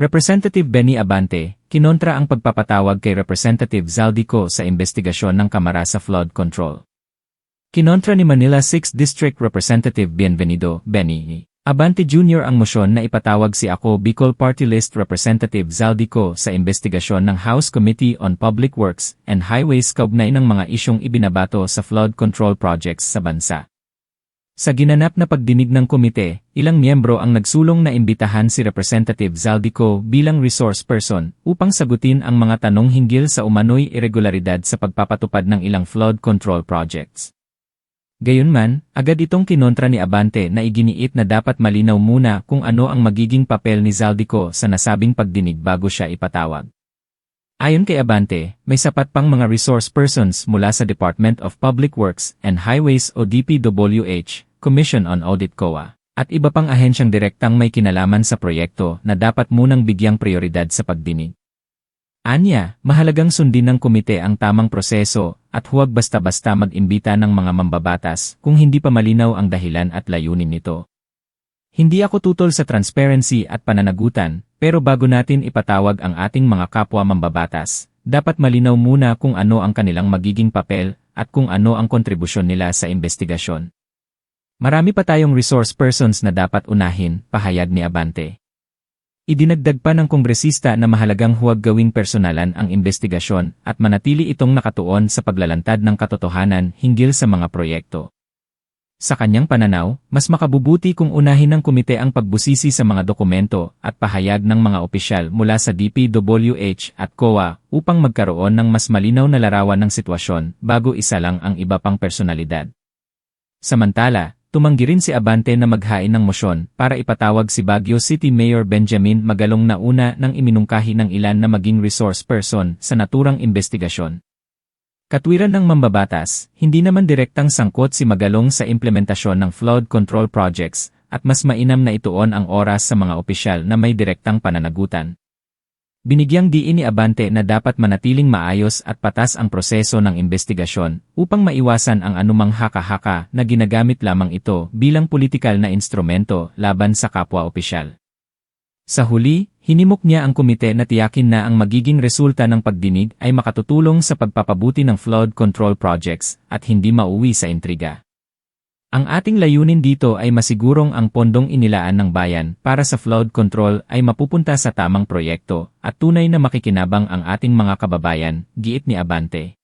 Representative Benny Abante, kinontra ang pagpapatawag kay Representative Zaldico sa investigasyon ng Kamara sa flood control. Kinontra ni Manila 6th District Representative Bienvenido Benny Abante Jr. ang mosyon na ipatawag si Ako Bicol Party List Representative Zaldico sa investigasyon ng House Committee on Public Works and Highways kaugnay ng mga isyong ibinabato sa flood control projects sa bansa. Sa ginanap na pagdinig ng komite, ilang miyembro ang nagsulong na imbitahan si Representative Zaldico bilang resource person upang sagutin ang mga tanong hinggil sa umano'y irregularidad sa pagpapatupad ng ilang flood control projects. Gayunman, agad itong kinontra ni Abante na iginiit na dapat malinaw muna kung ano ang magiging papel ni Zaldico sa nasabing pagdinig bago siya ipatawag. Ayon kay Abante, may sapat pang mga resource persons mula sa Department of Public Works and Highways o DPWH, Commission on Audit COA, at iba pang ahensyang direktang may kinalaman sa proyekto na dapat munang bigyang prioridad sa pagdinig. Anya, mahalagang sundin ng komite ang tamang proseso at huwag basta-basta mag-imbita ng mga mambabatas kung hindi pa malinaw ang dahilan at layunin nito. Hindi ako tutol sa transparency at pananagutan, pero bago natin ipatawag ang ating mga kapwa mambabatas, dapat malinaw muna kung ano ang kanilang magiging papel at kung ano ang kontribusyon nila sa investigasyon. Marami pa tayong resource persons na dapat unahin, pahayag ni Abante. Idinagdag pa ng kongresista na mahalagang huwag gawing personalan ang investigasyon at manatili itong nakatuon sa paglalantad ng katotohanan hinggil sa mga proyekto. Sa kanyang pananaw, mas makabubuti kung unahin ng komite ang pagbusisi sa mga dokumento at pahayag ng mga opisyal mula sa DPWH at COA upang magkaroon ng mas malinaw na larawan ng sitwasyon bago isa lang ang iba pang personalidad. Samantala, tumanggi rin si Abante na maghain ng mosyon para ipatawag si Baguio City Mayor Benjamin Magalong na una nang iminungkahi ng ilan na maging resource person sa naturang investigasyon. Katwiran ng mambabatas, hindi naman direktang sangkot si Magalong sa implementasyon ng flood control projects at mas mainam na ituon ang oras sa mga opisyal na may direktang pananagutan. Binigyang diin ni Abante na dapat manatiling maayos at patas ang proseso ng investigasyon upang maiwasan ang anumang haka-haka na ginagamit lamang ito bilang politikal na instrumento laban sa kapwa opisyal. Sa huli, hinimok niya ang komite na tiyakin na ang magiging resulta ng pagdinig ay makatutulong sa pagpapabuti ng flood control projects at hindi mauwi sa intriga. Ang ating layunin dito ay masigurong ang pondong inilaan ng bayan para sa flood control ay mapupunta sa tamang proyekto at tunay na makikinabang ang ating mga kababayan, giit ni Abante.